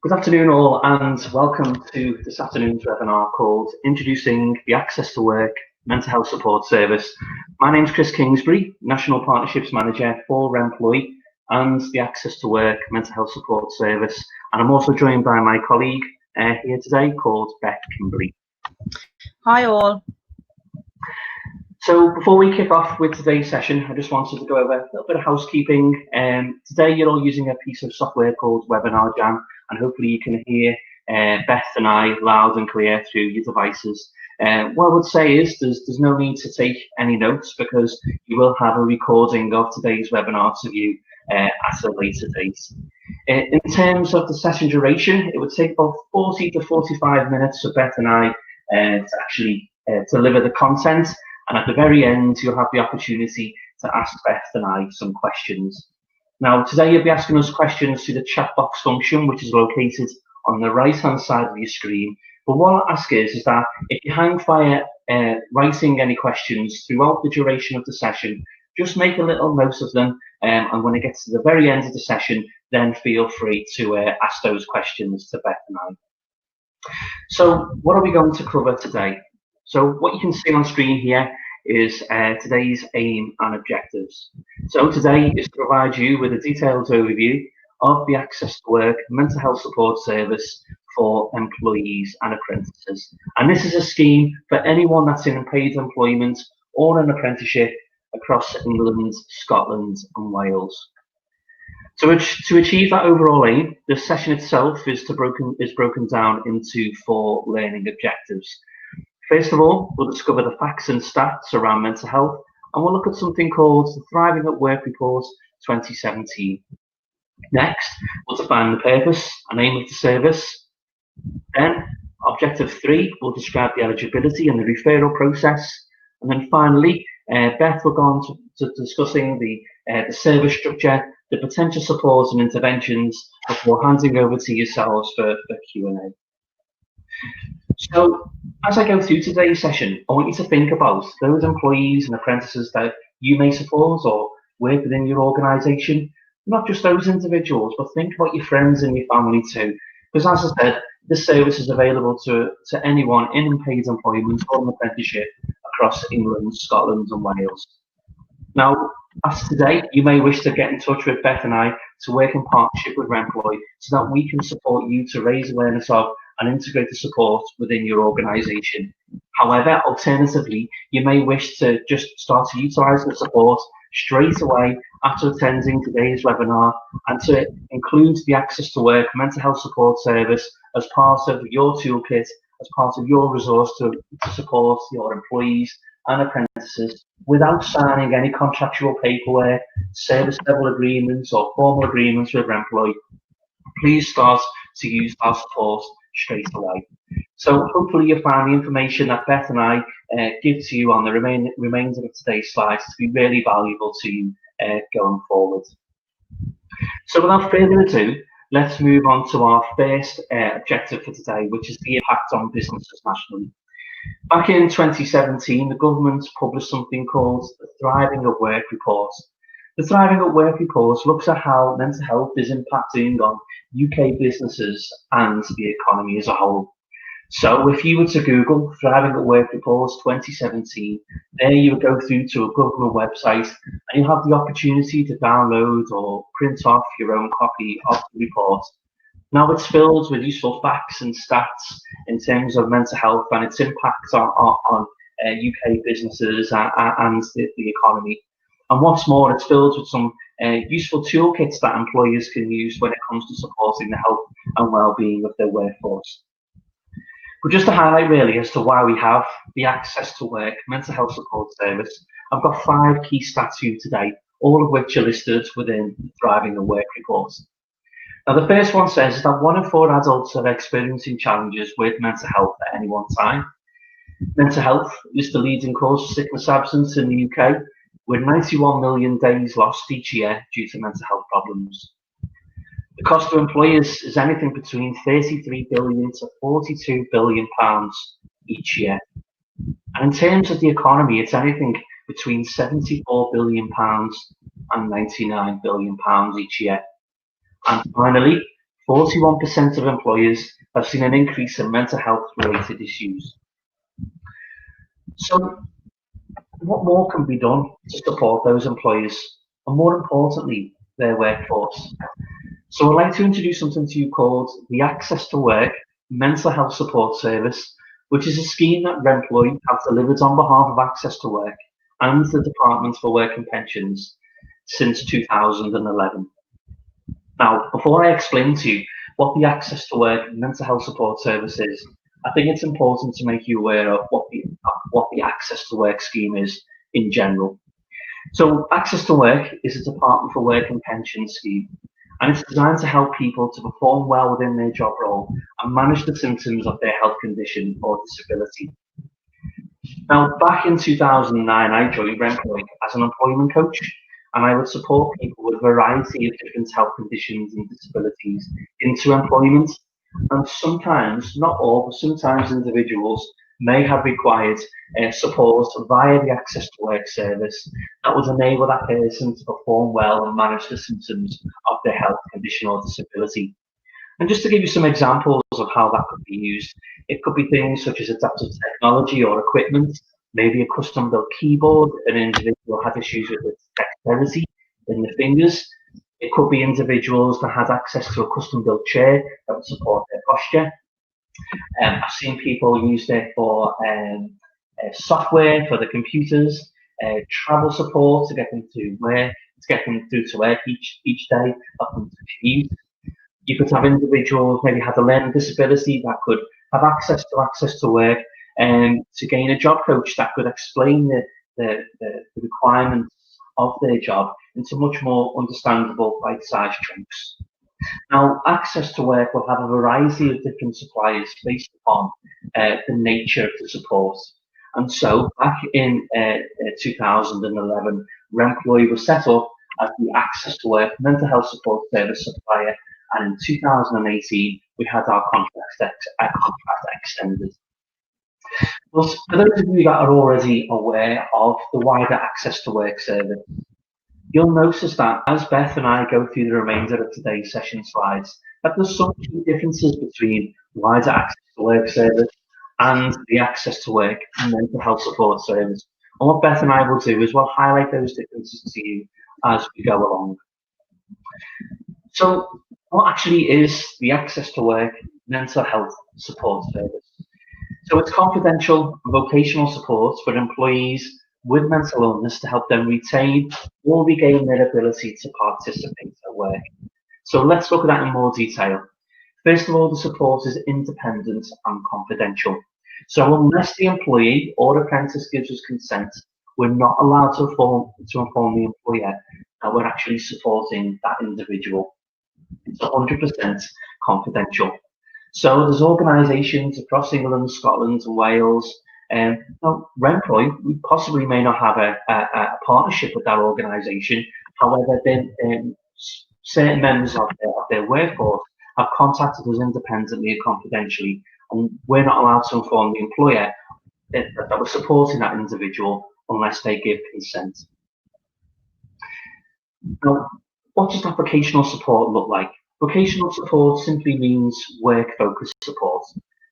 Good afternoon all, and welcome to this afternoon's webinar called Introducing the Access to Work Mental Health Support Service. My name is Chris Kingsbury, National Partnerships Manager for Remploy and the Access to Work Mental Health Support Service, and I'm also joined by my colleague here today called Beth Kimberley. Hi all. So before we kick off with today's session, I just wanted to go over a little bit of housekeeping. Today you're all using a piece of software called Webinar Jam, and hopefully you can hear Beth and I loud and clear through your devices. What I would say is there's no need to take any notes because you will have a recording of today's webinar to view at a later date. In terms of the session duration, it would take about 40 to 45 minutes for Beth and I to actually deliver the content. And at the very end, you'll have the opportunity to ask Beth and I some questions. Now, today you'll be asking us questions through the chat box function, which is located on the right-hand side of your screen. But what I'll ask is that if you hang fire writing any questions throughout the duration of the session, just make a little note of them. And when it gets to the very end of the session, then feel free to ask those questions to Beth and I. So what are we going to cover today? So what you can see on screen here is today's aim and objectives. So today is to provide you with a detailed overview of the Access to Work Mental Health Support Service for employees and apprentices. And this is a scheme for anyone that's in paid employment or an apprenticeship across England, Scotland and Wales. So to achieve that overall aim, the session itself is broken down into 4 learning objectives. First of all, we'll discover the facts and stats around mental health, and we'll look at something called the Thriving at Work Report 2017. Next, we'll define the purpose and aim of the service. Then, objective 3, we'll describe the eligibility and the referral process. And then finally, Beth will go on to discussing the service structure, the potential support and interventions before handing over to yourselves for Q&A. So, as I go through today's session, I want you to think about those employees and apprentices that you may support or work within your organisation. Not just those individuals, but think about your friends and your family too. Because as I said, this service is available to anyone in paid employment or an apprenticeship across England, Scotland and Wales. Now, as today, you may wish to get in touch with Beth and I to work in partnership with Remploy so that we can support you to raise awareness of and integrate the support within your organisation. However, alternatively, you may wish to just start to utilise the support straight away after attending today's webinar and to include the Access to Work Mental Health Support Service as part of your toolkit, as part of your resource to support your employees and apprentices without signing any contractual paperwork, service level agreements or formal agreements with Remploy. Please start to use our support straight away. So hopefully you'll find the information that Beth and I give to you on the remainder of today's slides to be really valuable to you going forward. So without further ado, let's move on to our first objective for today, which is the impact on businesses nationally. Back in 2017, the government published something called the Thriving at Work Report. The Thriving at Work Report looks at how mental health is impacting on UK businesses and the economy as a whole. So if you were to Google Thriving at Work Reports 2017, there you would go through to a government website and you have the opportunity to download or print off your own copy of the report. Now it's filled with useful facts and stats in terms of mental health and its impact on UK businesses and the economy. And what's more, it's filled with some useful toolkits that employers can use when it comes to supporting the health and well-being of their workforce. But just to highlight really as to why we have the Access to Work Mental Health Support Service, I've got 5 key stats for you today, all of which are listed within the Thriving at Work report. Now the first one says that 1 in 4 adults are experiencing challenges with mental health at any one time. Mental health is the leading cause of sickness absence in the UK, with 91 million days lost each year due to mental health problems. The cost to employers is anything between 33 billion to 42 billion pounds each year. And in terms of the economy, it's anything between 74 billion pounds and 99 billion pounds each year. And finally, 41% of employers have seen an increase in mental health related issues. So, what more can be done to support those employers and, more importantly, their workforce? So I'd like to introduce something to you called the Access to Work Mental Health Support Service, which is a scheme that Remploy have delivered on behalf of Access to Work and the Department for Work and Pensions since 2011. Now, before I explain to you what the Access to Work Mental Health Support Service is, I think it's important to make you aware of what the Access to Work scheme is in general. So Access to Work is a Department for Work and Pensions scheme, and it's designed to help people to perform well within their job role and manage the symptoms of their health condition or disability. Now, back in 2009, I joined Remploy as an employment coach, and I would support people with a variety of different health conditions and disabilities into employment. And sometimes, not all, but sometimes individuals may have required support via the Access to Work service that would enable that person to perform well and manage the symptoms of their health condition or disability. And just to give you some examples of how that could be used, it could be things such as adaptive technology or equipment, maybe a custom-built keyboard if an individual had issues with its dexterity in the fingers. It could be individuals that had access to a custom-built chair that would support their posture. I've seen people use it for software for the computers, travel support to get them to work, to get them through to work each day, help them to commute. You could have individuals maybe had a learning disability that could have access to work and to gain a job coach that could explain the requirements of their job into much more understandable bite-sized chunks. Now, Access to Work will have a variety of different suppliers based upon the nature of the support. And so back in 2011, Remploy was set up as the Access to Work Mental Health Support Service supplier, and in 2018 we had our contract extended. But for those of you that are already aware of the wider Access to Work service, you'll notice that as Beth and I go through the remainder of today's session slides, that there's some key differences between wider Access to Work service and the Access to Work Mental Health Support Service. And what Beth and I will do is we'll highlight those differences to you as we go along. So what actually is the Access to Work Mental Health Support Service? So it's confidential vocational support for employees with mental illness to help them retain or regain their ability to participate at work. So let's look at that in more detail. First of all, the support is independent and confidential. So unless the employee or apprentice gives us consent, we're not allowed to inform the employer that we're actually supporting that individual. It's 100% confidential. So there's organisations across England, Scotland and Wales. Now, Remploy, we possibly may not have a partnership with that organisation. However, then certain members of their workforce have contacted us independently and confidentially, and we're not allowed to inform the employer that we're supporting that individual unless they give consent. Now, what does that vocational support look like? Vocational support simply means work-focused support.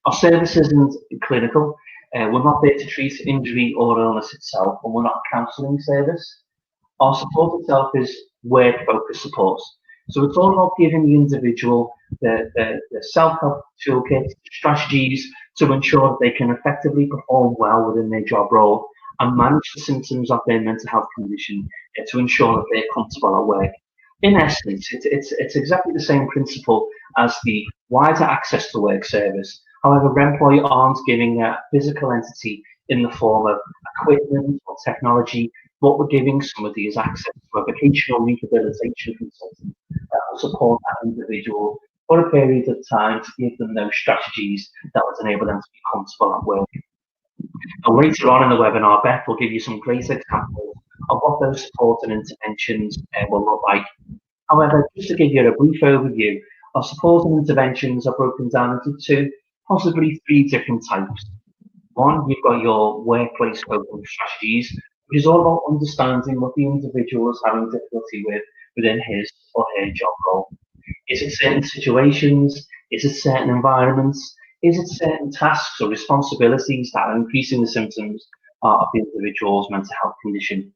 Our service isn't clinical. We're not there to treat injury or illness itself, and we're not a counselling service. Our support itself is work-focused support. So it's all about giving the individual the self-help toolkit, strategies to ensure that they can effectively perform well within their job role and manage the symptoms of their mental health condition to ensure that they're comfortable at work. In essence, it's exactly the same principle as the wider Access to Work service. However, Remploy aren't giving a physical entity in the form of equipment or technology. What we're giving somebody is access to a vocational rehabilitation consultant that will support that individual for a period of time to give them those strategies that would enable them to be comfortable at work. And later on in the webinar, Beth will give you some great examples of what those support and interventions will look like. However, just to give you a brief overview, our support and interventions are broken down into two, possibly three different types. One, you've got your workplace coping strategies, which is all about understanding what the individual is having difficulty with within his or her job role. Is it certain situations? Is it certain environments? Is it certain tasks or responsibilities that are increasing the symptoms of the individual's mental health condition?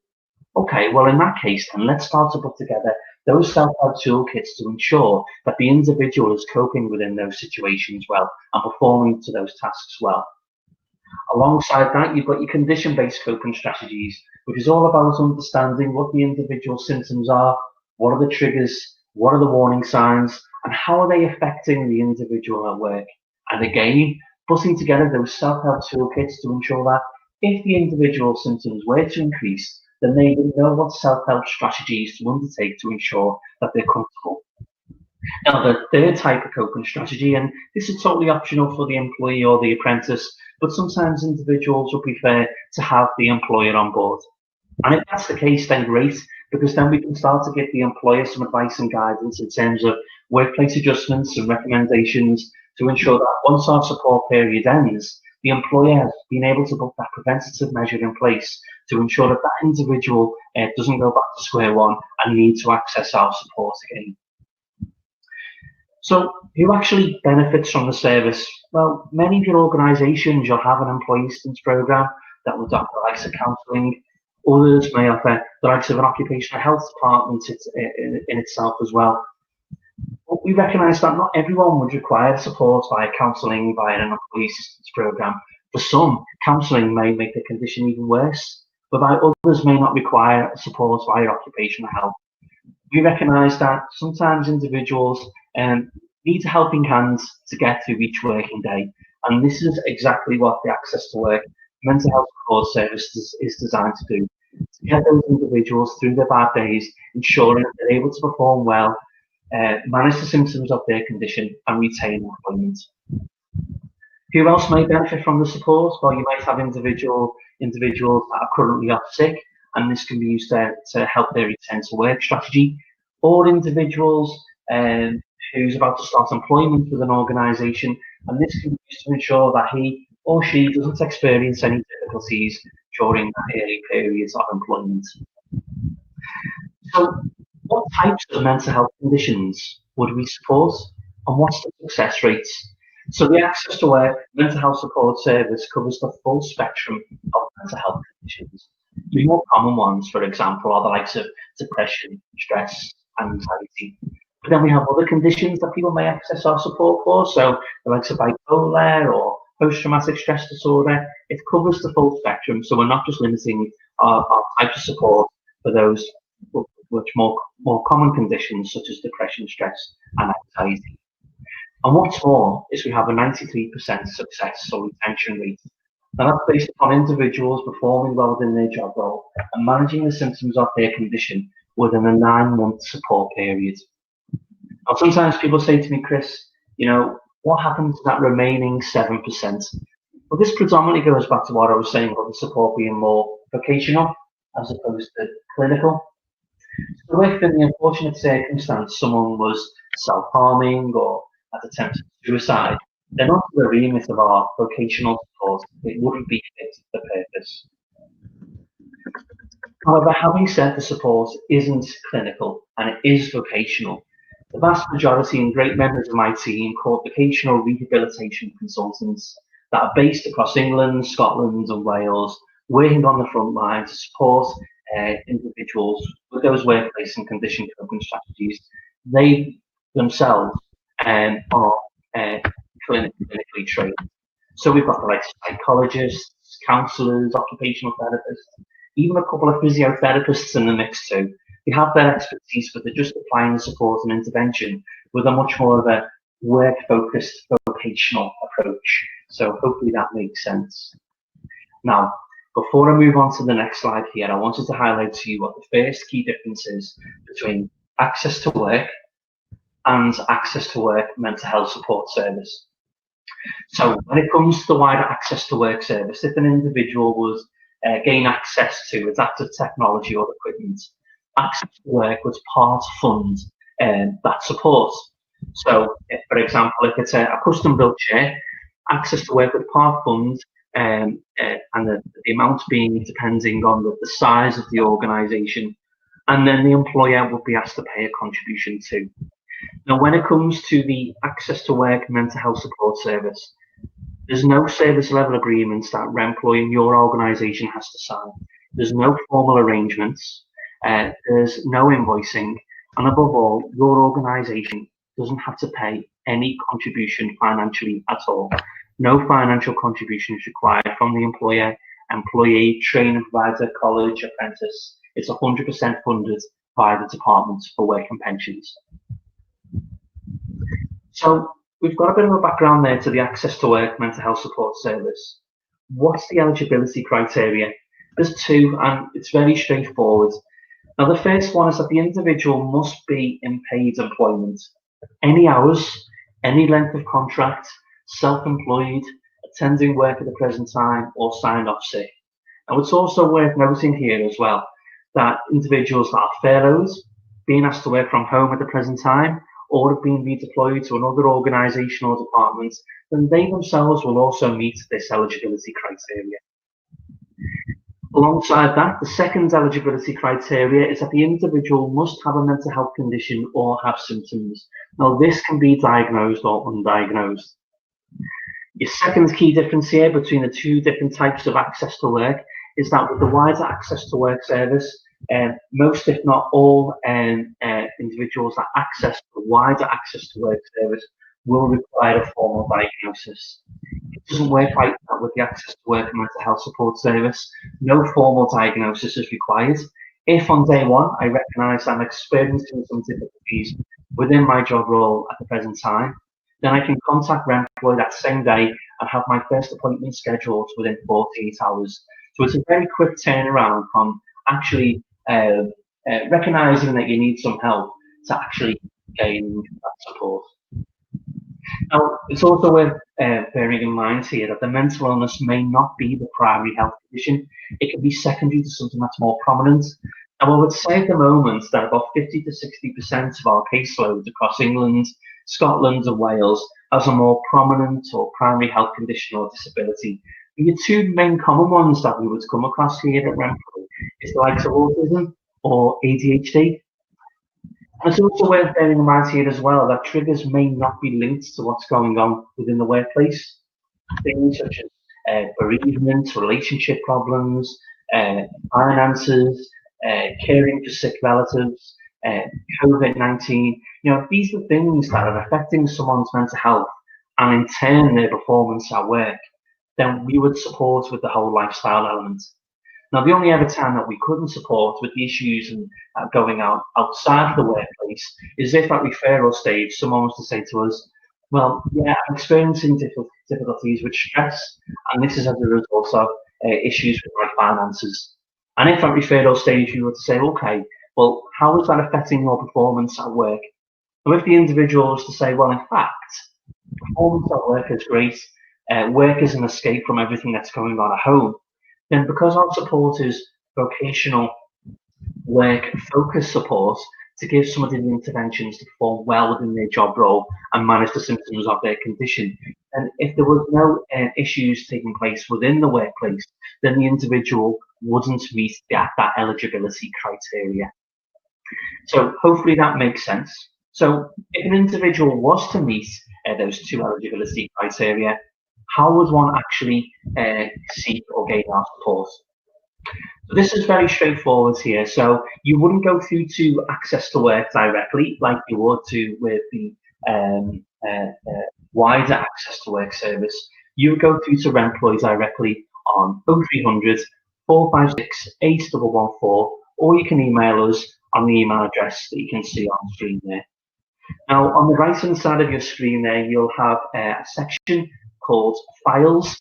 Okay, well, in that case, then let's start to put together those self-help toolkits to ensure that the individual is coping within those situations well and performing to those tasks well. Alongside that, you've got your condition-based coping strategies, which is all about understanding what the individual symptoms are, what are the triggers, what are the warning signs, and how are they affecting the individual at work. And again, putting together those self-help toolkits to ensure that if the individual symptoms were to increase, then they would know what self-help strategies to undertake to ensure that they're comfortable. Now, the third type of coping strategy, and this is totally optional for the employee or the apprentice, but sometimes individuals will prefer to have the employer on board. And if that's the case, then great, because then we can start to give the employer some advice and guidance in terms of workplace adjustments and recommendations to ensure that once our support period ends, the employer has been able to put that preventative measure in place to ensure that that individual doesn't go back to square one and need to access our support again. So who actually benefits from the service? Well, many of your organisations, you'll have an employee assistance programme that will offer the likes of counselling. Others may offer the likes of an occupational health department in itself as well. But we recognise that not everyone would require support via counselling, via an employee assistance programme. For some, counselling may make the condition even worse, but others may not require support via occupational health. We recognise that sometimes individuals need a helping hand to get through each working day, and this is exactly what the Access to Work mental health support service is designed to do, to get those individuals through their bad days, ensuring that they're able to perform well, manage the symptoms of their condition, and retain employment. Who else may benefit from the support? Well, you might have individuals that are currently off sick, and this can be used to help their return to work strategy, or individuals who's about to start employment with an organisation, and this can be used to ensure that he or she doesn't experience any difficulties during the early periods of employment. So, what types of mental health conditions would we support, and what's the success rates? So the Access to Work mental health support service covers the full spectrum of mental health conditions. The more common ones, for example, are the likes of depression, stress, anxiety. But then we have other conditions that people may access our support for, so the likes of bipolar or post-traumatic stress disorder. It covers the full spectrum, so we're not just limiting our types of support for those much more common conditions such as depression, stress, and anxiety. And what's more is we have a 93% success or retention rate. Now that's based upon individuals performing well within their job role and managing the symptoms of their condition within a 9-month support period. Now sometimes people say to me, Chris, what happens to that remaining 7%? Well, this predominantly goes back to what I was saying about the support being more vocational as opposed to clinical. So if in the unfortunate circumstance someone was self-harming or had attempted suicide, then under the remit of our vocational support, it wouldn't be fit for purpose. However, having said the support isn't clinical and it is vocational, the vast majority and great members of my team called vocational rehabilitation consultants that are based across England, Scotland and Wales, working on the front line to support individuals with those workplace and condition coping strategies. They themselves are clinically trained. So we've got the likes of psychologists, counsellors, occupational therapists, even a couple of physiotherapists in the mix too. They have their expertise, but they're just applying the support and intervention with a much more of a work-focused vocational approach. So hopefully that makes sense. Now, before I move on to the next slide here, I wanted to highlight to you what the first key difference is between Access to Work and Access to Work mental health support service. So when it comes to the wider Access to Work service, if an individual was gain access to adaptive technology or equipment, Access to Work was part fund that support. So, for example, if it's a custom-built chair, Access to Work would part fund, and the amount being depending on the size of the organisation, and then the employer would be asked to pay a contribution too. Now, when it comes to the Access to Work mental health support service, there's no service level agreements that Remploy in your organisation has to sign. There's no formal arrangements. There's no invoicing. And above all, your organisation doesn't have to pay any contribution financially at all. No financial contribution is required from the employer, employee, trainer, provider, college, apprentice. It's 100% funded by the Department for Work and Pensions. So we've got a bit of a background there to the Access to Work mental health support service. What's the eligibility criteria? There's two, and it's very straightforward. Now, the first one is that the individual must be in paid employment. Any hours, any length of contract, self-employed, attending work at the present time, or signed off sick. Now, it's also worth noting here as well that individuals that are furloughed, being asked to work from home at the present time, or have been redeployed to another organisation or department, then they themselves will also meet this eligibility criteria. Alongside that, the second eligibility criteria is that the individual must have a mental health condition or have symptoms. Now, this can be diagnosed or undiagnosed. Your second key difference here between the two different types of access to work is that with the wider access to work service, most, if not all, individuals that access the wider access to work service will require a formal diagnosis. It doesn't work like that with the access to work and mental health support service. No formal diagnosis is required. If on day one I recognise I'm experiencing some difficulties within my job role at the present time, then I can contact Remploy that same day and have my first appointment scheduled within 48 hours. So it's a very quick turnaround from actually recognising that you need some help to actually gaining that support. Now, it's also worth bearing in mind here that the mental illness may not be the primary health condition. It can be secondary to something that's more prominent. Now, I would say at the moment that about 50 to 60% of our caseload across England, Scotland and Wales has a more prominent or primary health condition or disability. And the two main common ones that we would come across here at Remploy is the likes of autism or ADHD. And it's also worth bearing in mind here as well that triggers may not be linked to what's going on within the workplace. Things such as bereavement, relationship problems, finances, caring for sick relatives, COVID-19. These are things that are affecting someone's mental health and in turn their performance at work. Then we would support with the whole lifestyle element. Now, the only other time that we couldn't support with the issues and going outside of the workplace is if at referral stage someone was to say to us, well, yeah, I'm experiencing difficulties with stress, and this is as a result of issues with my finances. And if at referral stage you were to say, okay, well, how is that affecting your performance at work? And if the individual was to say, well, in fact, performance at work is great, work is an escape from everything that's going on at home, then because our support is vocational work focused support to give some of the interventions to perform well within their job role and manage the symptoms of their condition. And if there was no issues taking place within the workplace, then the individual wouldn't meet that eligibility criteria. So hopefully that makes sense. So if an individual was to meet those two eligibility criteria, how would one actually seek or gain our support? So this is very straightforward here. So you wouldn't go through to Access to Work directly like you would to with the wider Access to Work service. You would go through to Remploy directly on 0300 456 8114, or you can email us on the email address that you can see on screen there. Now, on the right hand side of your screen there, you'll have a section called Files.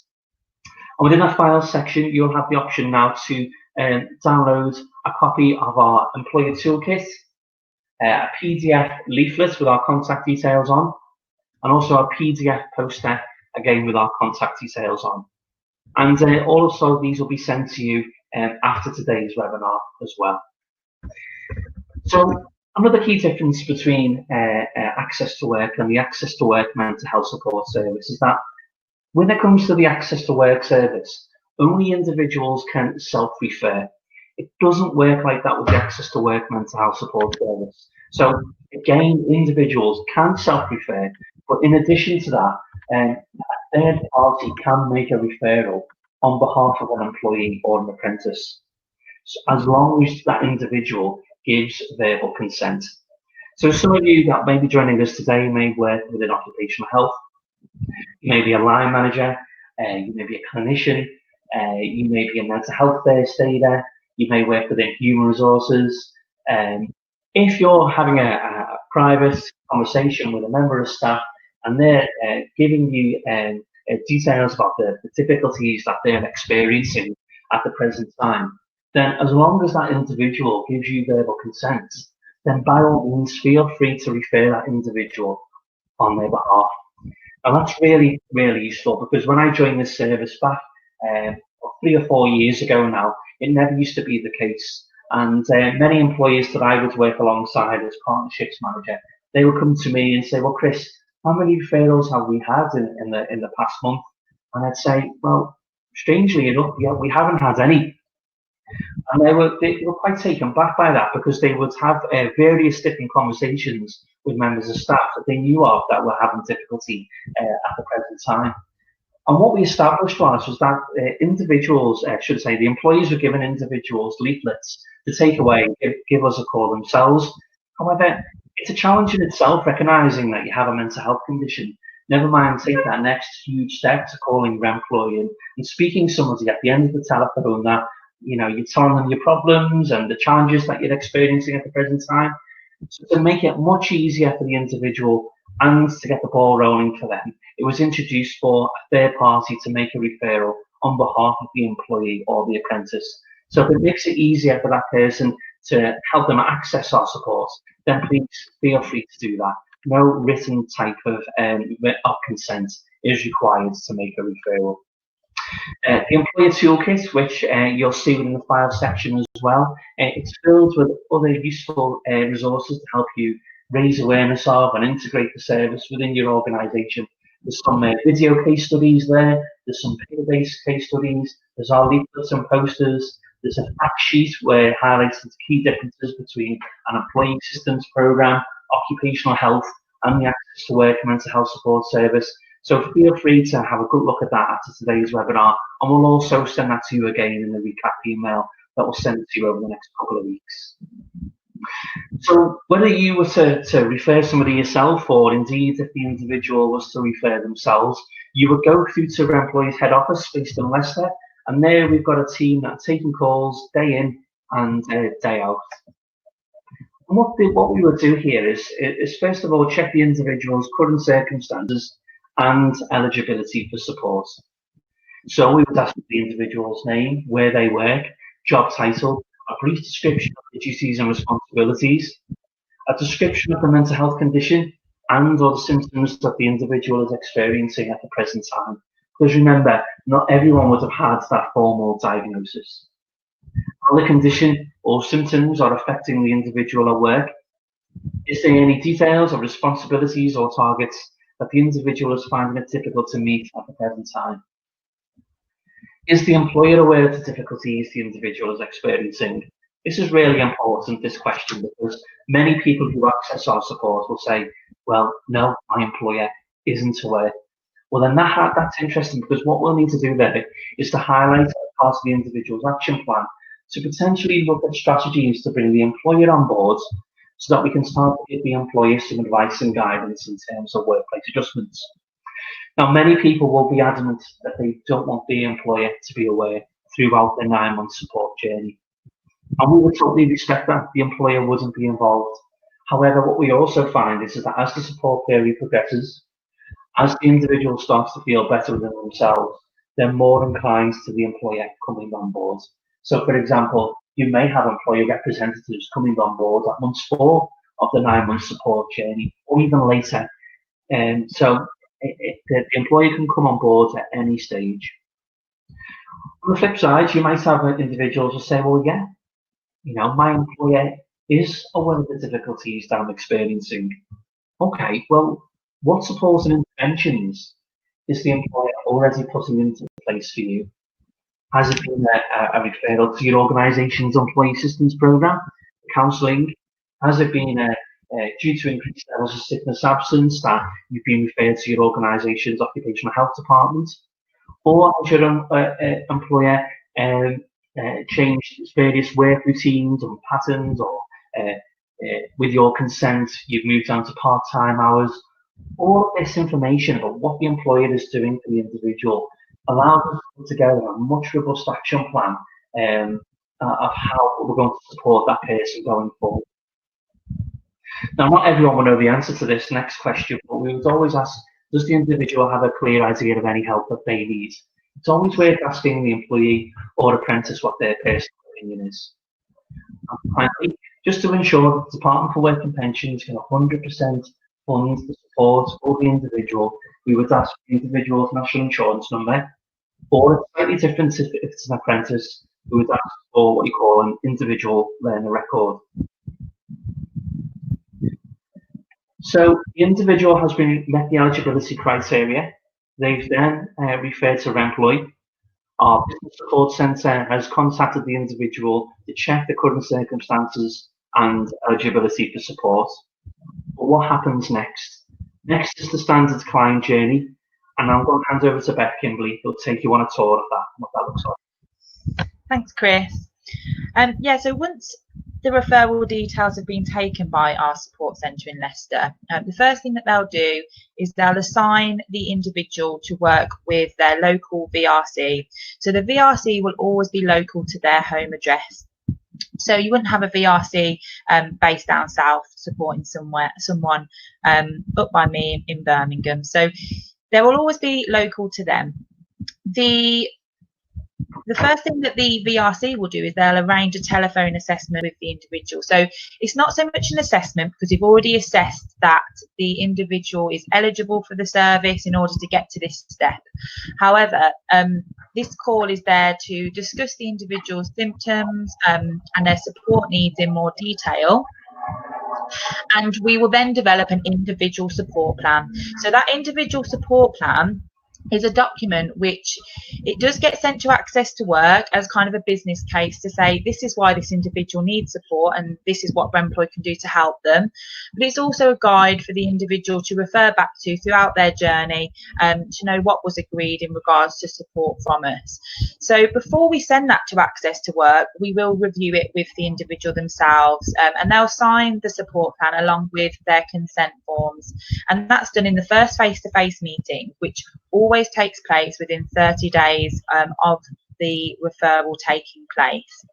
And within that Files section, you'll have the option now to download a copy of our Employer Toolkit, a PDF leaflet with our contact details on, and also a PDF poster, again with our contact details on. And also these will be sent to you after today's webinar as well. So another key difference between Access to Work and the Access to Work mental health support service is that when it comes to the Access to Work service, only individuals can self-refer. It doesn't work like that with the Access to Work mental health support service. So again, individuals can self-refer, but in addition to that, a third party can make a referral on behalf of an employee or an apprentice, so as long as that individual gives verbal consent. So some of you that may be joining us today may work within occupational health. You may be a line manager, you may be a clinician, you may be a mental health first aider, you may work within human resources. If you're having a private conversation with a member of staff and they're giving you details about the difficulties that they're experiencing at the present time, then as long as that individual gives you verbal consent, then by all means feel free to refer that individual on their behalf. And that's really, really useful because when I joined this service back 3 or 4 years ago now, it never used to be the case. And many employers that I would work alongside as partnerships manager, they would come to me and say, "Well, Chris, how many referrals have we had in the past month?" And I'd say, "Well, strangely enough, yeah, we haven't had any." And they were quite taken back by that because they would have various different conversations with members of staff that they knew of that were having difficulty at the present time. And what we established was that individuals, should say, the employees were given individuals leaflets to take away and give us a call themselves. However, it's a challenge in itself, recognising that you have a mental health condition. Never mind take that next huge step to calling your employer and speaking to somebody at the end of the telephone that you're telling them your problems and the challenges that you're experiencing at the present time. So to make it much easier for the individual and to get the ball rolling for them, it was introduced for a third party to make a referral on behalf of the employee or the apprentice. So if it makes it easier for that person to help them access our support, then please feel free to do that. No written type of consent is required to make a referral. The employer toolkit, which you'll see within the file section as well, it's filled with other useful resources to help you raise awareness of and integrate the service within your organisation. There's some video case studies there, there's some paper-based case studies, there's our leaflets and posters, there's a fact sheet where it highlights the key differences between an employee assistance programme, occupational health, and the Access to Work and Mental Health Support Service. So feel free to have a good look at that after today's webinar, and we'll also send that to you again in the recap email that we'll send to you over the next couple of weeks. So whether you were to refer somebody yourself, or indeed if the individual was to refer themselves, you would go through to our employees head office based in Leicester, and there we've got a team that are taking calls day in and day out. And what we would do here is first of all check the individual's current circumstances and eligibility for support. So we would ask the individual's name, where they work, job title, a brief description of the duties and responsibilities, a description of the mental health condition and or the symptoms that the individual is experiencing at the present time. Because remember, not everyone would have had that formal diagnosis. How the condition or symptoms are affecting the individual at work. Is there any details or responsibilities or targets that the individual is finding it difficult to meet at the present time? Is the employer aware of the difficulties the individual is experiencing? This is really important, this question, because many people who access our support will say, well, no, my employer isn't aware. Well, then that's interesting, because what we'll need to do there is to highlight as part of the individual's action plan to potentially look at strategies to bring the employer on board so that we can start to give the employer some advice and guidance in terms of workplace adjustments. Now, many people will be adamant that they don't want the employer to be aware throughout their 9-month support journey. And we would totally respect that the employer wouldn't be involved. However, what we also find is that as the support period progresses, as the individual starts to feel better within themselves, they're more inclined to the employer coming on board. So, for example, you may have employer representatives coming on board at month 4 of the 9-month support journey, or even later. So the employer can come on board at any stage. On the flip side, you might have individuals who say, well, yeah, my employer is aware of the difficulties that I'm experiencing. Okay, well, what supports and interventions is the employer already putting into place for you? Has it been a referral to your organisation's employee assistance programme, counselling? Has it been due to increased levels of sickness absence, that you've been referred to your organisation's occupational health department, or has your employer changed various work routines and patterns, or with your consent, you've moved down to part-time hours. All of this information about what the employer is doing for the individual allows us to put together a much robust action plan of how we're going to support that person going forward. Now, not everyone will know the answer to this next question, but we would always ask, does the individual have a clear idea of any help that they need? It's always worth asking the employee or apprentice what their personal opinion is. And finally, just to ensure that the Department for Work and Pensions can 100% fund the support for the individual, we would ask the individual's national insurance number, or it's slightly different if it's an apprentice, we would ask for what you call an individual learner record. So the individual has met the eligibility criteria. They've then referred to Remploy. Our business support centre has contacted the individual to check the current circumstances and eligibility for support. But what happens next? Next is the standard client journey, and I'm going to hand over to Beth Kimberley, who'll take you on a tour of that and what that looks like. Thanks, Chris. Yeah, so once the referral details have been taken by our support centre in Leicester, the first thing that they'll do is they'll assign the individual to work with their local VRC. So the VRC will always be local to their home address. So you wouldn't have a VRC based down south supporting someone up by me in Birmingham. So they will always be local to them. The first thing that the VRC will do is they'll arrange a telephone assessment with the individual. So it's not so much an assessment because you've already assessed that the individual is eligible for the service in order to get to this step. However, this call is there to discuss the individual's symptoms and their support needs in more detail. And we will then develop an individual support plan. So that individual support plan is a document which it does get sent to Access to Work as kind of a business case to say this is why this individual needs support and this is what Remploy can do to help them. But it's also a guide for the individual to refer back to throughout their journey to know what was agreed in regards to support from us. So before we send that to Access to Work, we will review it with the individual themselves and they'll sign the support plan along with their consent forms. And that's done in the first face-to-face meeting, which always takes place within 30 days of the referral taking place.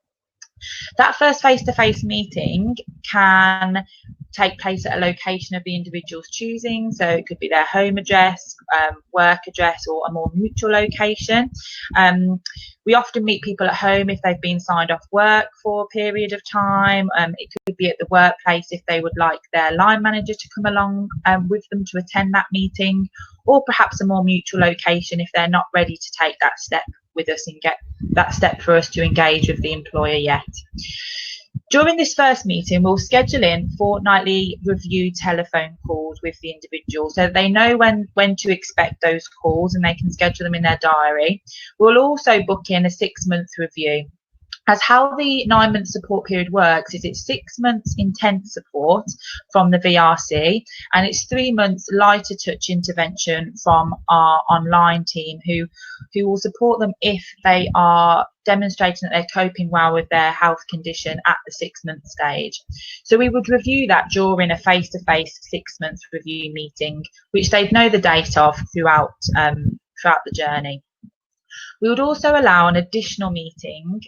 That first face-to-face meeting can take place at a location of the individual's choosing, so it could be their home address, work address, or a more mutual location. We often meet people at home if they've been signed off work for a period of time. It could be at the workplace if they would like their line manager to come along with them to attend that meeting, or perhaps a more mutual location if they're not ready to take that step with us and get that step for us to engage with the employer yet. During this first meeting, we'll schedule in fortnightly review telephone calls with the individual so that they know when to expect those calls and they can schedule them in their diary. We'll also book in a 6-month review. As how the 9-month support period works is it's 6 months intense support from the VRC and it's 3 months lighter touch intervention from our online team who will support them if they are demonstrating that they're coping well with their health condition at the 6-month stage. So we would review that during a face-to-face 6-month review meeting, which they'd know the date of throughout the journey. We would also allow an additional meeting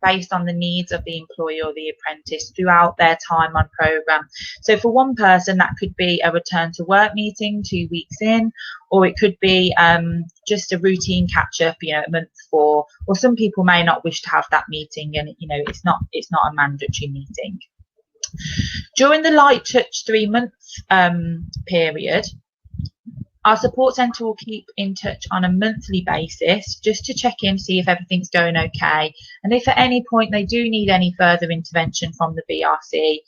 based on the needs of the employee or the apprentice throughout their time on programme. So for one person, that could be a return to work meeting 2 weeks in, or it could be just a routine catch up, a month before, or some people may not wish to have that meeting and, it's not a mandatory meeting. During the light touch 3-month period, our support centre will keep in touch on a monthly basis just to check in, see if everything's going okay. And if at any point they do need any further intervention from the VRC,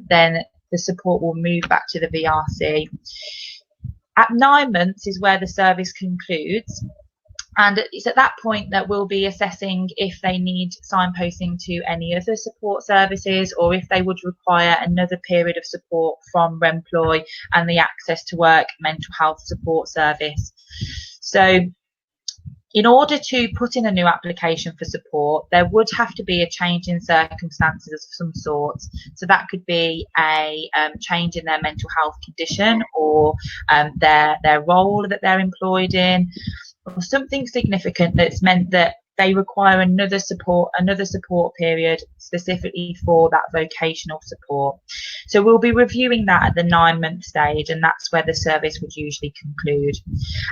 then the support will move back to the VRC. At 9 months is where the service concludes. And it's at that point that we'll be assessing if they need signposting to any other support services, or if they would require another period of support from Remploy and the Access to Work mental health support service. So in order to put in a new application for support, there would have to be a change in circumstances of some sort. So that could be a change in their mental health condition, or their role that they're employed in, or something significant that's meant that they require another support period specifically for that vocational support. So we'll be reviewing that at the 9-month stage, and that's where the service would usually conclude.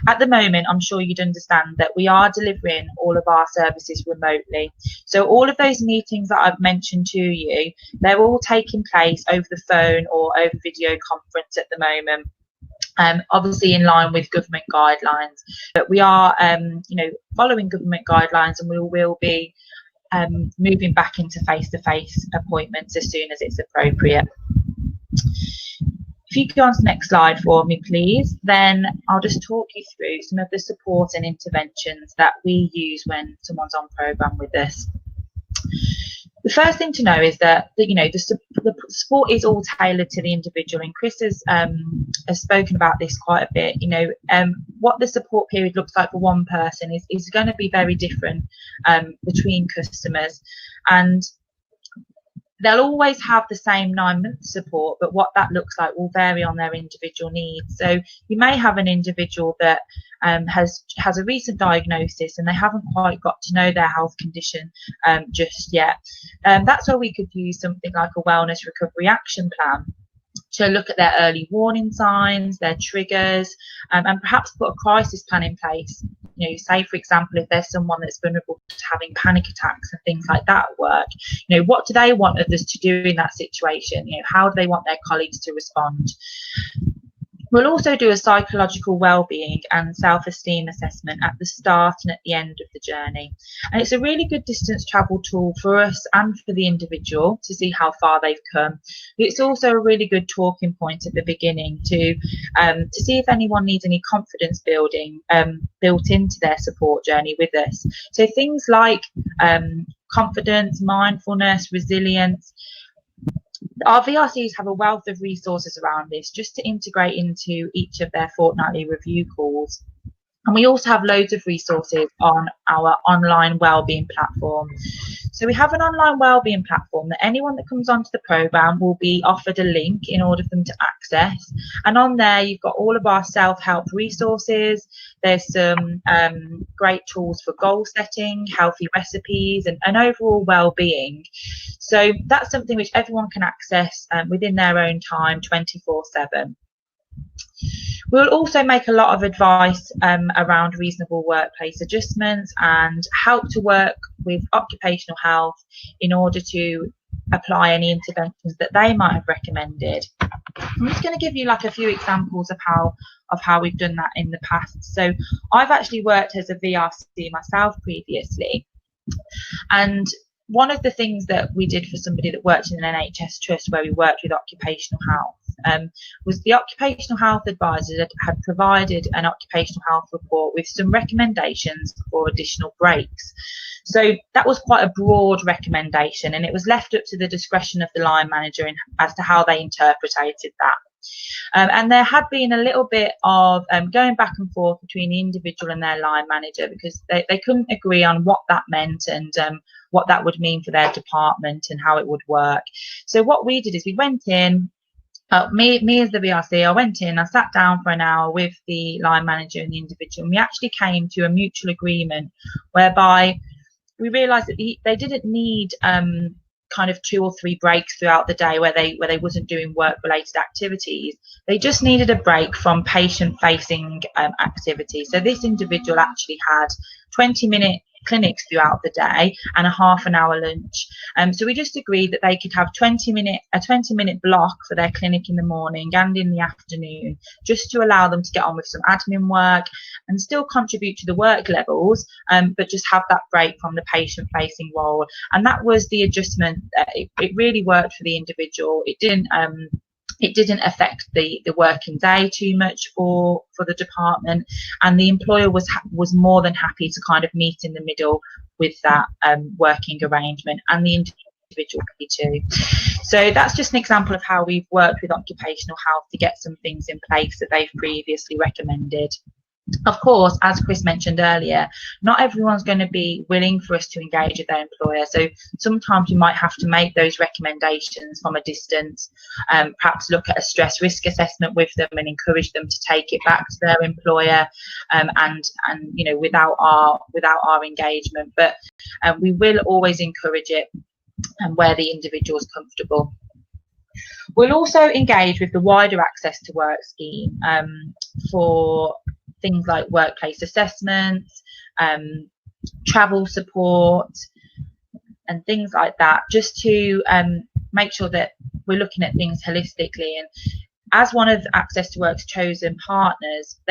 At the moment, I'm sure you'd understand that we are delivering all of our services remotely. So all of those meetings that I've mentioned to you, they're all taking place over the phone or over video conference at the moment. Obviously in line with government guidelines, but we are following government guidelines, and we will be moving back into face-to-face appointments as soon as it's appropriate. If you go on to the next slide for me, please, then I'll just talk you through some of the support and interventions that we use when someone's on programme with us. The first thing to know is that the support is all tailored to the individual, and Chris has spoken about this quite a bit. What the support period looks like for one person is going to be very different between customers, and they'll always have the same 9-month support, but what that looks like will vary on their individual needs. So you may have an individual that has a recent diagnosis and they haven't quite got to know their health condition just yet. That's where we could use something like a wellness recovery action plan to look at their early warning signs, their triggers, and perhaps put a crisis plan in place. Say, for example, if there's someone that's vulnerable to having panic attacks and things like that at work, what do they want others to do in that situation? How do they want their colleagues to respond? We'll also do a psychological well-being and self-esteem assessment at the start and at the end of the journey. And it's a really good distance travel tool for us and for the individual to see how far they've come. It's also a really good talking point at the beginning to see if anyone needs any confidence building built into their support journey with us. So things like confidence, mindfulness, resilience. Our VRCs have a wealth of resources around this just to integrate into each of their fortnightly review calls. And we also have loads of resources on our online wellbeing platform. So we have an online wellbeing platform that anyone that comes onto the programme will be offered a link in order for them to access. And on there, you've got all of our self-help resources. There's some great tools for goal setting, healthy recipes, and overall wellbeing. So that's something which everyone can access within their own time, 24/7. We'll also make a lot of advice around reasonable workplace adjustments and help to work with occupational health in order to apply any interventions that they might have recommended. I'm just going to give you like a few examples of how we've done that in the past. So I've actually worked as a VRC myself previously, and one of the things that we did for somebody that worked in an NHS trust where we worked with occupational health was the occupational health advisor that had provided an occupational health report with some recommendations for additional breaks. So that was quite a broad recommendation, and it was left up to the discretion of the line manager as to how they interpreted that. And there had been a little bit of going back and forth between the individual and their line manager, because they couldn't agree on what that meant and what that would mean for their department and how it would work. So what we did is we went in, me as the VRC, I went in, I sat down for an hour with the line manager and the individual, and we actually came to a mutual agreement whereby we realised that they didn't need kind of 2 or 3 breaks throughout the day where they wasn't doing work related activities. They just needed a break from patient facing activities. So this individual actually had 20-minute clinics throughout the day and a half an hour lunch. So we just agreed that they could have a 20-minute block for their clinic in the morning and in the afternoon, just to allow them to get on with some admin work and still contribute to the work levels, but just have that break from the patient facing role. And that was the adjustment. It really worked for the individual. It didn't it didn't affect the working day too much for the department, and the employer was more than happy to kind of meet in the middle with that working arrangement, and the individual too. So that's just an example of how we've worked with occupational health to get some things in place that they've previously recommended. Of course, as Chris mentioned earlier, not everyone's going to be willing for us to engage with their employer. So sometimes you might have to make those recommendations from a distance, perhaps look at a stress risk assessment with them and encourage them to take it back to their employer, and you know, without our engagement. But we will always encourage it, and where the individual is comfortable. We'll also engage with the wider Access to Work scheme for things like workplace assessments, travel support, and things like that, just to make sure that we're looking at things holistically. And as one of Access to Work's chosen partners,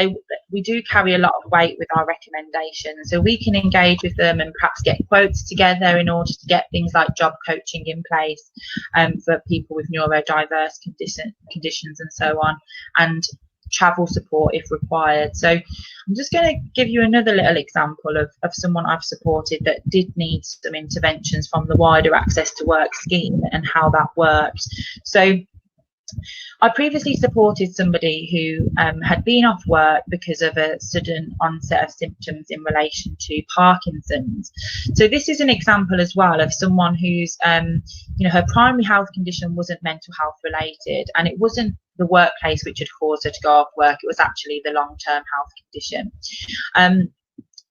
we do carry a lot of weight with our recommendations, so we can engage with them and perhaps get quotes together in order to get things like job coaching in place for people with neurodiverse conditions and so on, and travel support if required. So I'm just going to give you another little example of someone I've supported that did need some interventions from the wider Access to Work scheme and how that worked. So I previously supported somebody who had been off work because of a sudden onset of symptoms in relation to Parkinson's. So this is an example as well of someone who's, you know, her primary health condition wasn't mental health related, and it wasn't the workplace which had caused her to go off work. It was actually the long-term health condition.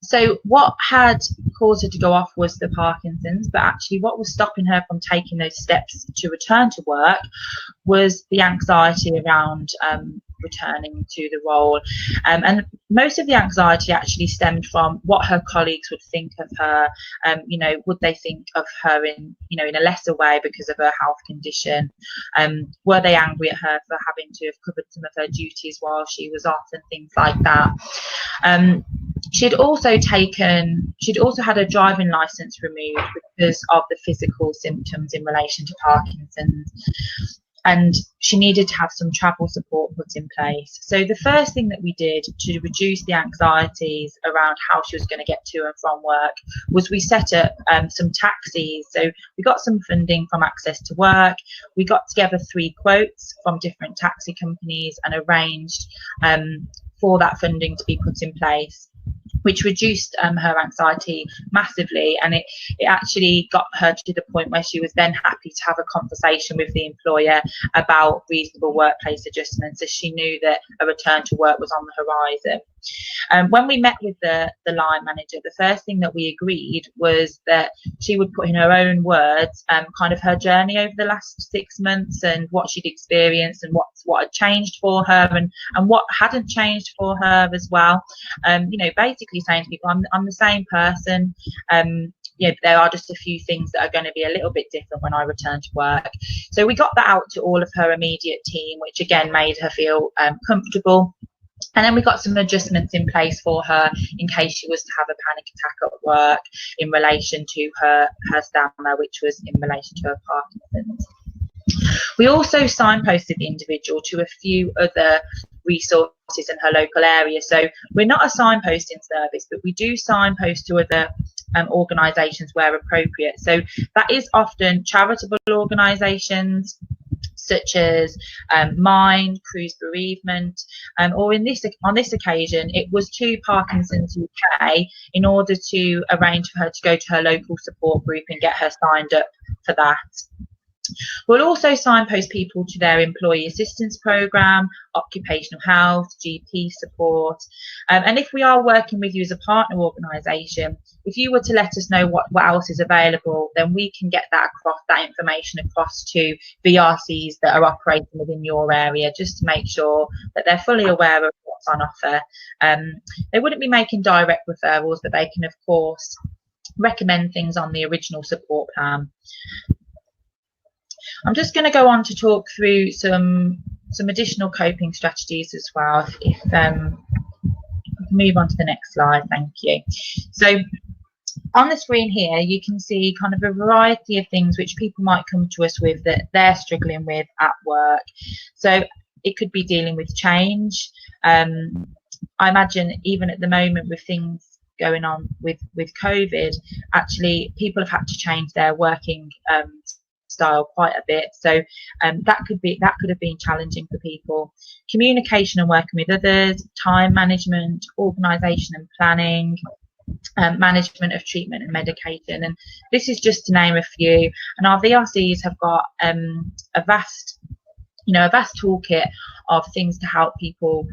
So what had caused her to go off was the Parkinson's, but actually what was stopping her from taking those steps to return to work was the anxiety around returning to the role. And most of the anxiety actually stemmed from what her colleagues would think of her. You know, would they think of her in, you know, in a lesser way because of her health condition? Were they angry at her for having to have covered some of her duties while she was off and things like that? She'd also had a driving license removed because of the physical symptoms in relation to Parkinson's, and she needed to have some travel support put in place. So the first thing that we did to reduce the anxieties around how she was going to get to and from work was we set up some taxis. So we got some funding from Access to Work. We got together 3 quotes from different taxi companies and arranged for that funding to be put in place, which reduced her anxiety massively, and it actually got her to the point where she was then happy to have a conversation with the employer about reasonable workplace adjustments, as she knew that a return to work was on the horizon. When we met with the line manager, the first thing that we agreed was that she would put in her own words kind of her journey over the last 6 months and what she'd experienced and what had changed for her and what hadn't changed for her as well. You know, basically saying to people, I'm the same person. Yeah, there are just a few things that are going to be a little bit different when I return to work. So we got that out to all of her immediate team, which again made her feel comfortable. And then we got some adjustments in place for her in case she was to have a panic attack at work in relation to her stammer, which was in relation to her Parkinson's. We also signposted the individual to a few other resources in her local area. So we're not a signposting service, but we do signpost to other organisations where appropriate. So that is often charitable organisations, such as Mine, Cruise Bereavement, or on this occasion it was to Parkinson's UK in order to arrange for her to go to her local support group and get her signed up for that. We'll also signpost people to their employee assistance programme, occupational health, GP support, and if we are working with you as a partner organisation, if you were to let us know what else is available, then we can get that information across to VRCs that are operating within your area, just to make sure that they're fully aware of what's on offer. They wouldn't be making direct referrals, but they can of course recommend things on the original support plan. I'm just going to go on to talk through some additional coping strategies as well. If move on to the next slide, thank you. So on the screen here, you can see kind of a variety of things which people might come to us with that they're struggling with at work. So it could be dealing with change. I imagine even at the moment with things going on with COVID, actually people have had to change their working style quite a bit. So that could have been challenging for people. Communication and working with others, time management, organisation and planning, management of treatment and medication, and this is just to name a few. And our VRCs have got a vast toolkit of things to help people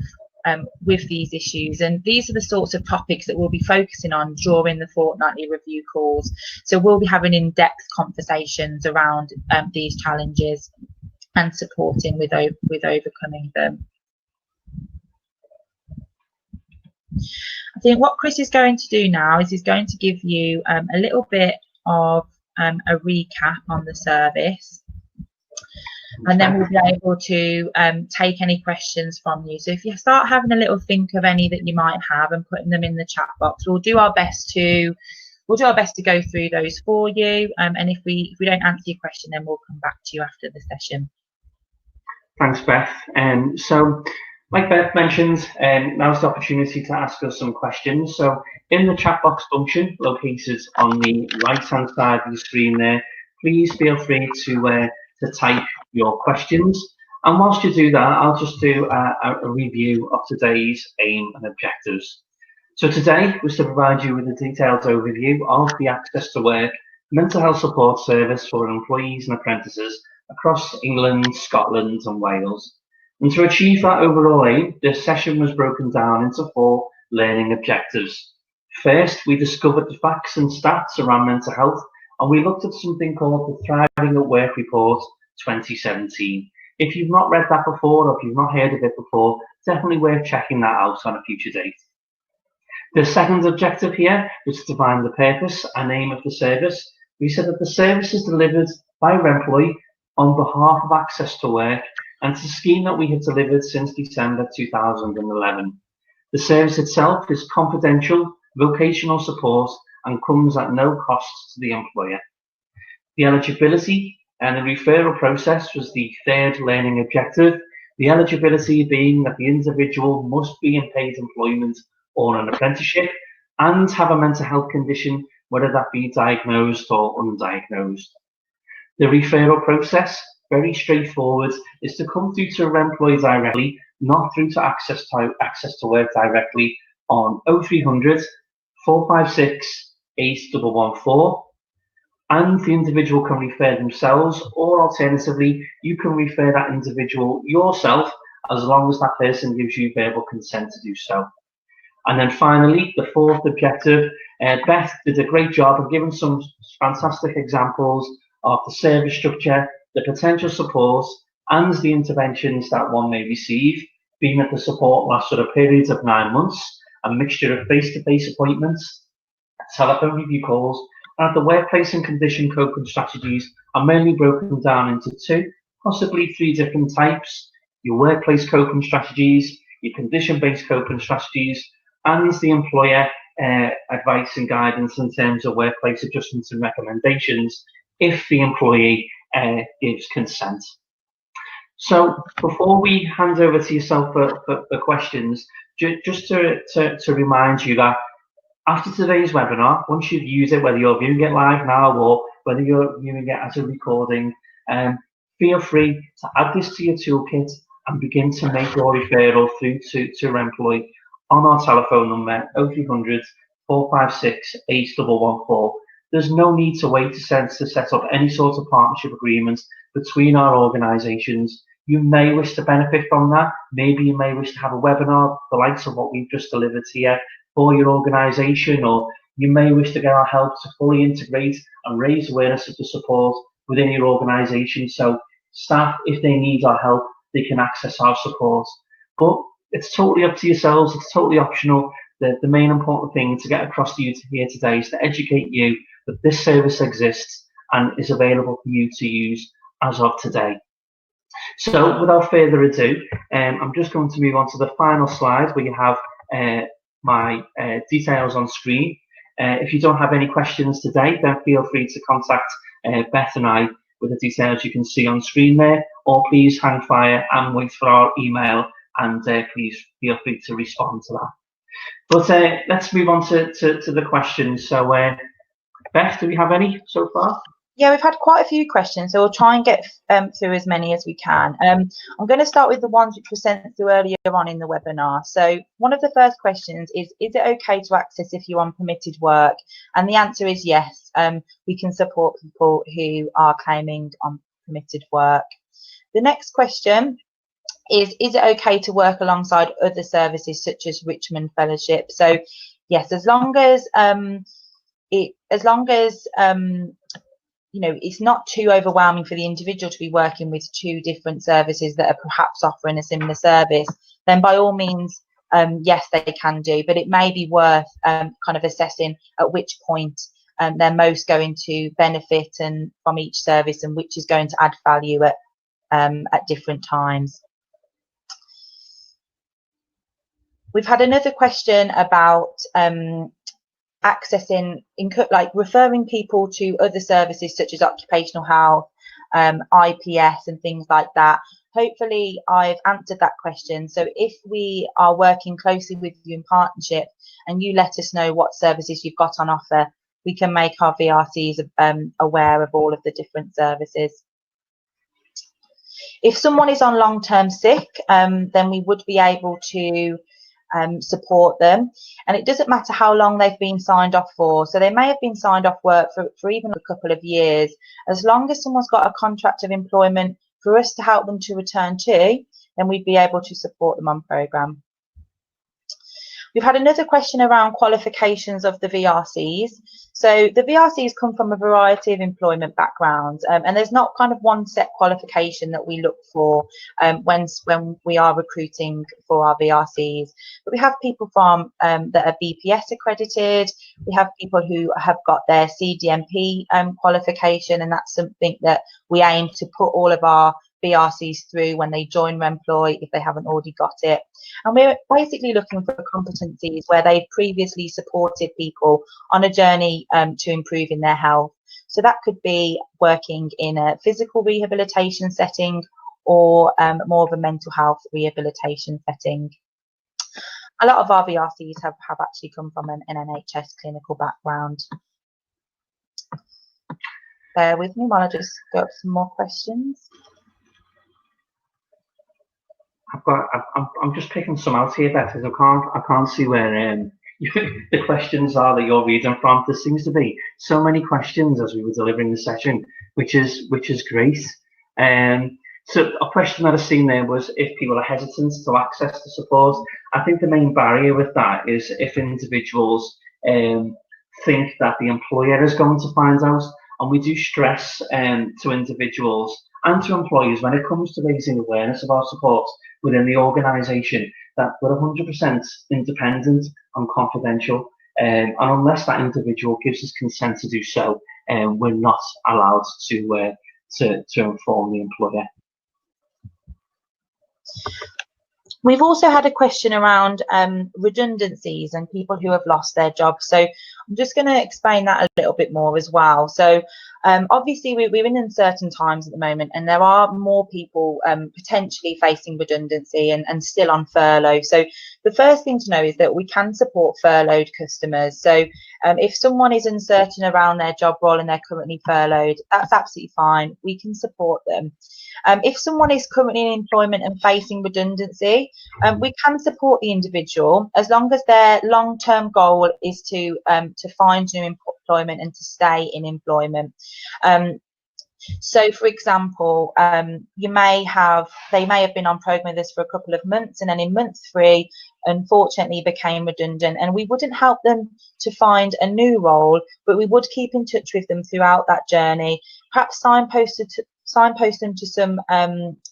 with these issues, and these are the sorts of topics that we'll be focusing on during the fortnightly review calls. So we'll be having in-depth conversations around these challenges and supporting with overcoming them. I think what Chris is going to do now is he's going to give you a little bit of a recap on the service, and then we'll be able to take any questions from you. So if you start having a little think of any that you might have and putting them in the chat box, we'll do our best to go through those for you. And if we don't answer your question, then we'll come back to you after the session. Thanks, Beth. So, like Beth mentioned, now's the opportunity to ask us some questions. So, in the chat box function located on the right-hand side of the screen there, please feel free to type your questions. And whilst you do that, I'll just do a review of today's aim and objectives. So today was to provide you with a detailed overview of the Access to Work mental health support service for employees and apprentices across England, Scotland and Wales. And to achieve that overall aim, this session was broken down into 4 learning objectives. First, we discovered the facts and stats around mental health, and we looked at something called the Thriving at Work Report 2017. If you've not read that before, or if you've not heard of it before, definitely worth checking that out on a future date. The second objective here was to define the purpose and aim of the service. We said that the service is delivered by Remploy on behalf of Access to Work, and it's a scheme that we have delivered since December 2011. The service itself is confidential, vocational support, and comes at no cost to the employer. The eligibility and the referral process was the third learning objective, the eligibility being that the individual must be in paid employment or an apprenticeship and have a mental health condition, whether that be diagnosed or undiagnosed. The referral process, very straightforward, is to come through to Remploy directly, not through to Access to Work directly on 0300 456 8114, and the individual can refer themselves, or alternatively, you can refer that individual yourself as long as that person gives you verbal consent to do so. And then finally, the fourth objective, Beth did a great job of giving some fantastic examples of the service structure, the potential support, and the interventions that one may receive, being that the support lasts for a period of 9 months, a mixture of face-to-face appointments, telephone review calls, and the workplace and condition coping strategies are mainly broken down into 2, possibly 3 different types: your workplace coping strategies, your condition-based coping strategies, and the employer advice and guidance in terms of workplace adjustments and recommendations if the employee gives consent. So before we hand over to yourself for questions, just to remind you that after today's webinar, once you've used it, whether you're viewing it live now or whether you're viewing it as a recording, feel free to add this to your toolkit and begin to make your referral through to Remploy on our telephone number 0300 456 8114. There's no need to wait to set up any sort of partnership agreements between our organisations. You may wish to benefit from that. Maybe you may wish to have a webinar, the likes of what we've just delivered here, for your organisation, or you may wish to get our help to fully integrate and raise awareness of the support within your organisation. So staff, if they need our help, they can access our support. But it's totally up to yourselves. It's totally optional. The main important thing to get across to you here today is to educate you that this service exists and is available for you to use as of today. So without further ado, I'm just going to move on to the final slide where you have my details on screen. If you don't have any questions today, then feel free to contact Beth and I with the details you can see on screen there, or please hang fire and wait for our email, and please feel free to respond to that. But let's move on to the questions. So, Beth, do we have any so far? Yeah, we've had quite a few questions, so we'll try and get through as many as we can. I'm going to start with the ones which were sent through earlier on in the webinar. So one of the first questions is it okay to access if you're on permitted work? And the answer is yes. We can support people who are claiming on permitted work. The next question is it okay to work alongside other services such as Richmond Fellowship? So yes, as long as you know, it's not too overwhelming for the individual to be working with two different services that are perhaps offering a similar service, then by all means, yes, they can do. But it may be worth kind of assessing at which point they're most going to benefit and from each service, and which is going to add value at different times. We've had another question about accessing, like referring people to other services such as occupational health, IPS and things like that. Hopefully I've answered that question. So if we are working closely with you in partnership and you let us know what services you've got on offer, we can make our VRCs aware of all of the different services. If someone is on long-term sick, then we would be able to support them, and it doesn't matter how long they've been signed off for. So they may have been signed off work for even a couple of years. As long as someone's got a contract of employment for us to help them to return to, then we'd be able to support them on programme. We've had another question around qualifications of the VRCs. So the VRCs come from a variety of employment backgrounds, and there's not kind of one set qualification that we look for when we are recruiting for our VRCs. But we have people from that are BPS accredited. We have people who have got their CDMP qualification, and that's something that we aim to put all of our VRCs through when they join Remploy if they haven't already got it. And we're basically looking for competencies where they've previously supported people on a journey to improving their health. So that could be working in a physical rehabilitation setting or more of a mental health rehabilitation setting. A lot of our VRCs have actually come from an NHS clinical background. Bear with me while I just go up some more questions. I'm just picking some out here, Beth, because I can't see where the questions are that you're reading from. There seems to be so many questions as we were delivering the session, which is great. So a question that I've seen there was if people are hesitant to access the support. I think the main barrier with that is if individuals think that the employer is going to find out. And we do stress to individuals and to employers when it comes to raising awareness of our support within the organisation that we're 100% independent and confidential, and unless that individual gives us consent to do so, we're not allowed to inform the employer. We've also had a question around redundancies and people who have lost their jobs. So I'm just going to explain that a little bit more as well. So obviously we're in uncertain times at the moment, and there are more people potentially facing redundancy and still on furlough. So the first thing to know is that we can support furloughed customers. So if someone is uncertain around their job role and they're currently furloughed, that's absolutely fine. We can support them. If someone is currently in employment and facing redundancy, we can support the individual as long as their long-term goal is to find new employment and to stay in employment. So, for example, they may have been on programme with us for a couple of months, and then in month 3, unfortunately, became redundant. And we wouldn't help them to find a new role, but we would keep in touch with them throughout that journey. Perhaps signpost them to some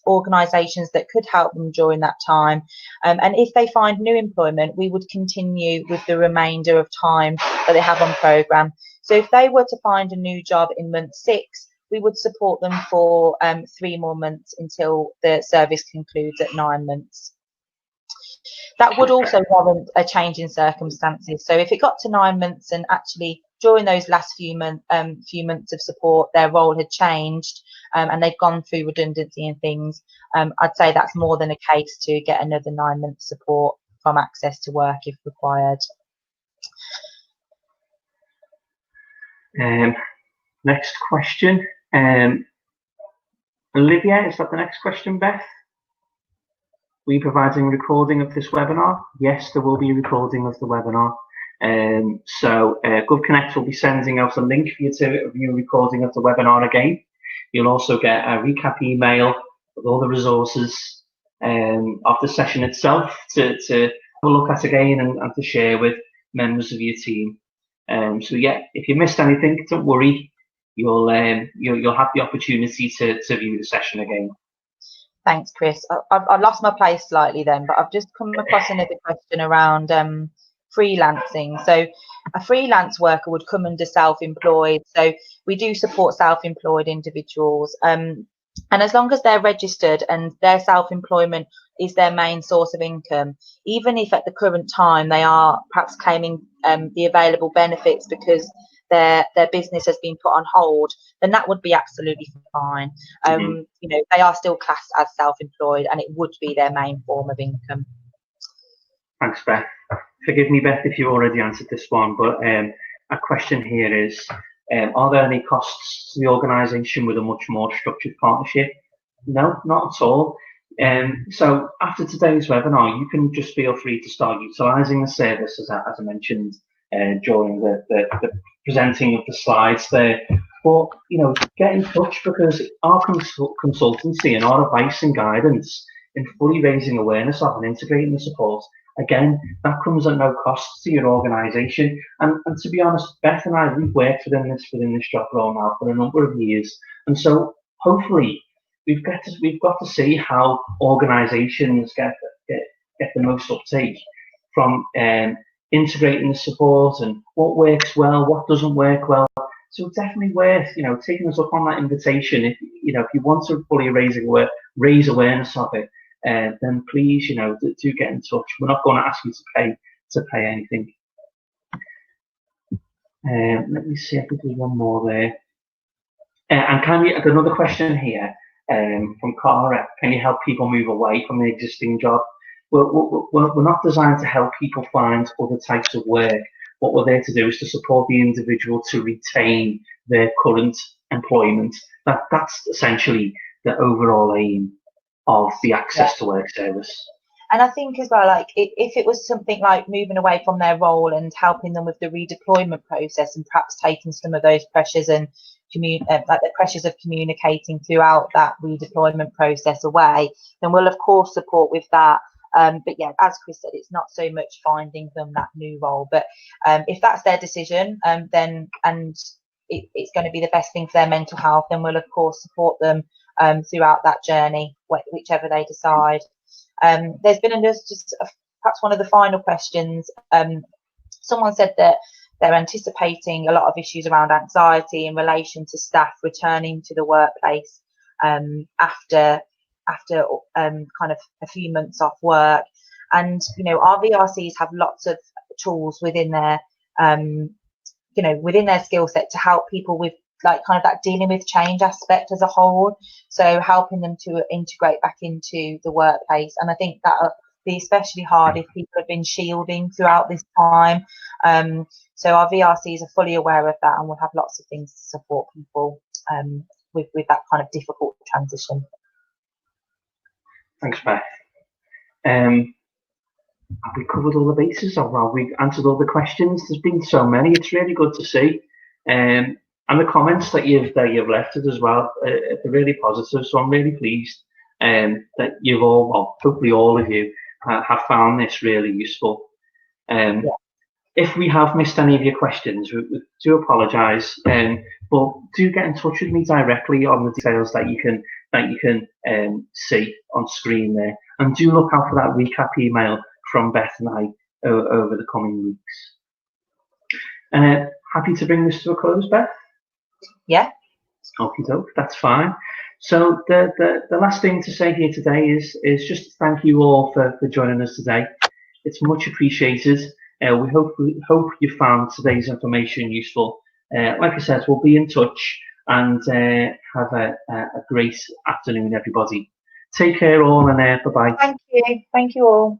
organisations that could help them during that time. And if they find new employment, we would continue with the remainder of time that they have on programme. So if they were to find a new job in month 6, we would support them for 3 more months until the service concludes at 9 months. That would also warrant a change in circumstances. So if it got to 9 months and actually during those last few months of support, their role had changed and they'd gone through redundancy and things, I'd say that's more than a case to get another 9 months support from Access to Work if required. Next question. Olivia, is that the next question, Beth? Will you be providing a recording of this webinar? Yes, there will be a recording of the webinar. So GovConnect will be sending out a link for you to view a recording of the webinar again. You'll also get a recap email with all the resources of the session itself to have a look at again and to share with members of your team. So yeah, if you missed anything, don't worry. You'll have the opportunity to view the session again. Thanks, Chris. I lost my place slightly then, but I've just come across another question around freelancing. So a freelance worker would come under self-employed. So we do support self-employed individuals. And as long as they're registered and their self-employment is their main source of income, even if at the current time they are perhaps claiming the available benefits because their business has been put on hold, then that would be absolutely fine. You know, they are still classed as self-employed and it would be their main form of income. Thanks, Beth. Forgive me, Beth, if you already answered this one, but a question here is, are there any costs to the organisation with a much more structured partnership? No, not at all. So after today's webinar, you can just feel free to start utilising the service, as I mentioned during the presenting of the slides there. But, you know, get in touch, because our consultancy and our advice and guidance in fully raising awareness of and integrating the support, again, that comes at no cost to your organisation. And to be honest, Beth and I, we've worked within this job role now for a number of years, and so hopefully we've got to see how organisations get the most uptake from integrating the support and what works well, what doesn't work well. So it's definitely worth, you know, taking us up on that invitation. If you want to fully raise awareness of it, then please, you know, do get in touch. We're not going to ask you to pay anything. Let me see if we do one more there. And another question here from Cara? Can you help people move away from the existing job? We're not designed to help people find other types of work. What we're there to do is to support the individual to retain their current employment. That's essentially the overall aim of the Access to Work service. And I think as well, like if it was something like moving away from their role and helping them with the redeployment process and perhaps taking some of those pressures and like the pressures of communicating throughout that redeployment process away, then we'll of course support with that. But yeah, as Chris said, it's not so much finding them that new role, but if that's their decision, then it's going to be the best thing for their mental health, then we'll of course support them throughout that journey, whichever they decide. There's been perhaps one of the final questions. Someone said that they're anticipating a lot of issues around anxiety in relation to staff returning to the workplace after kind of a few months off work. And you know, our VRCs have lots of tools within their within their skill set to help people with like kind of that dealing with change aspect as a whole, so helping them to integrate back into the workplace. And I think that'll be especially hard if people have been shielding throughout this time. So our VRCs are fully aware of that, and we'll have lots of things to support people with that kind of difficult transition. Thanks, Beth. Have we covered all the bases? Or have we answered all the questions? There's been so many. It's really good to see. And the comments that you've left us as well, they're really positive. So I'm really pleased that you've all, well, hopefully all of you, have found this really useful. If we have missed any of your questions, we do apologise. But do get in touch with me directly on the details that you can see on screen there, and do look out for that recap email from Beth and I over the coming weeks. Happy to bring this to a close, Beth? Yeah. Okie doke, that's fine. So the last thing to say here today is just thank you all for joining us today. It's much appreciated. We hope you found today's information useful. Like I said, we'll be in touch, and have a great afternoon, everybody. Take care all, and bye bye. Thank you. Thank you all.